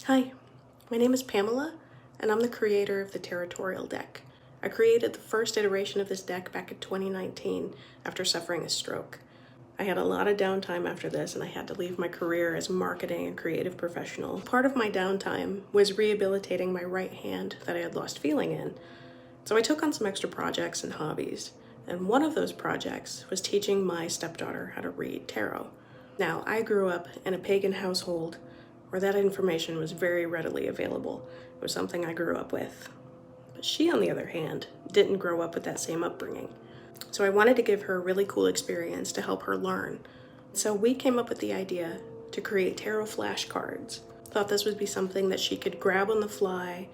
Hi, my name is Pamela, and I'm the creator of the Tarotorial Deck. I created the first iteration of this deck back in 2019 after suffering a stroke. I had a lot of downtime after this, and I had to leave my career as a marketing and creative professional. Part of my downtime was rehabilitating my right hand that I had lost feeling in. So I took on some extra projects and hobbies, and one of those projects was teaching my stepdaughter how to read tarot. Now, I grew up in a pagan household where that information was very readily available. It was something I grew up with. But she, on the other hand, didn't grow up with that same upbringing. So I wanted to give her a really cool experience to help her learn. So we came up with the idea to create tarot flashcards. Thought this would be something that she could grab on the fly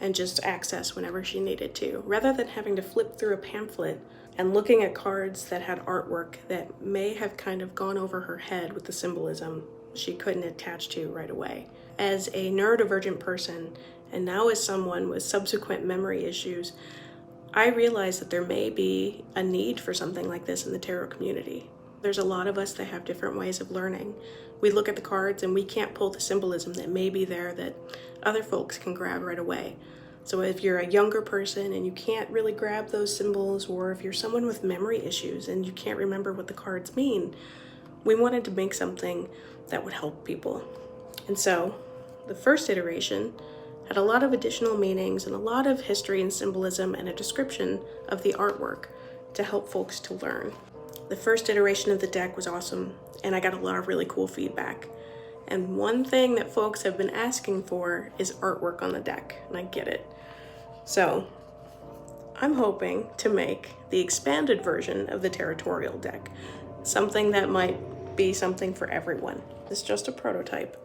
and just access whenever she needed to, rather than having to flip through a pamphlet and looking at cards that had artwork that may have kind of gone over her head with the symbolism she couldn't attach to right away. As a neurodivergent person, and now as someone with subsequent memory issues, I realize that there may be a need for something like this in the tarot community. There's a lot of us that have different ways of learning. We look at the cards and we can't pull the symbolism that may be there that other folks can grab right away. So if you're a younger person and you can't really grab those symbols, or if you're someone with memory issues and you can't remember what the cards mean, we wanted to make something that would help people. And so the first iteration had a lot of additional meanings and a lot of history and symbolism and a description of the artwork to help folks to learn. The first iteration of the deck was awesome, and I got a lot of really cool feedback. And one thing that folks have been asking for is artwork on the deck, and I get it. So I'm hoping to make the expanded version of the Tarotorial deck, something that might be something for everyone. It's just a prototype.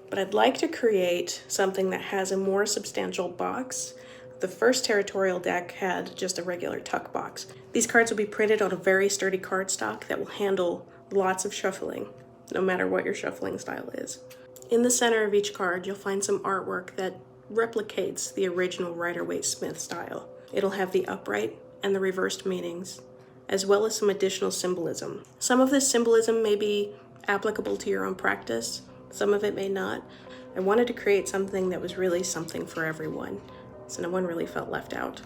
But I'd like to create something that has a more substantial box. The first Tarotorial deck had just a regular tuck box. These cards will be printed on a very sturdy cardstock that will handle lots of shuffling, no matter what your shuffling style is. In the center of each card, you'll find some artwork that replicates the original Rider Waite Smith style. It'll have the upright and the reversed meanings, as well as some additional symbolism. Some of this symbolism may be applicable to your own practice, some of it may not. I wanted to create something that was really something for everyone, so no one really felt left out.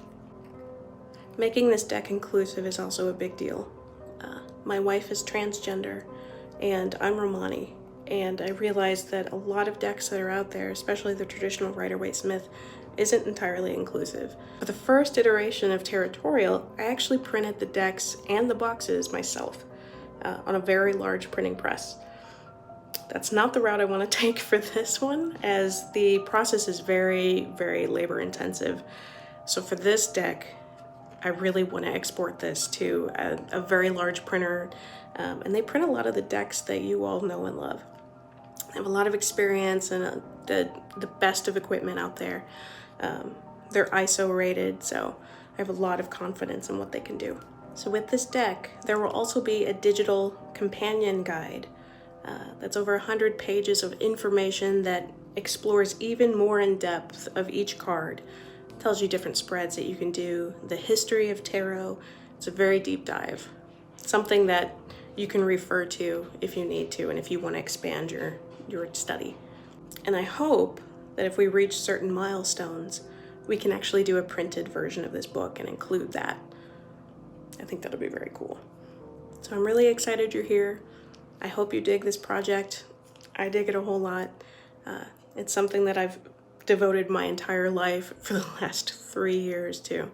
Making this deck inclusive is also a big deal. My wife is transgender, and I'm Romani, and I realized that a lot of decks that are out there, especially the traditional Rider Waite Smith, isn't entirely inclusive. For the first iteration of Tarotorial, I actually printed the decks and the boxes myself on a very large printing press. That's not the route I want to take for this one, as the process is very, very labor intensive. So for this deck, I really want to export this to a very large printer, and they print a lot of the decks that you all know and love. They have a lot of experience and the best of equipment out there. They're ISO rated, so I have a lot of confidence in what they can do. So with this deck, there will also be a digital companion guide that's over 100 pages of information that explores even more in depth of each card. It tells you different spreads that you can do, the history of tarot. It's a very deep dive, something that you can refer to if you need to and if you want to expand your study. And I hope that if we reach certain milestones, we can actually do a printed version of this book and include that. I think that'll be very cool. So I'm really excited you're here. I hope you dig this project. I dig it a whole lot. It's something that I've devoted my entire life for the last 3 years to.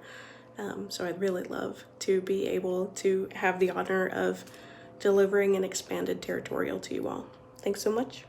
So I'd really love to be able to have the honor of delivering an expanded Tarotorial to you all. Thanks so much.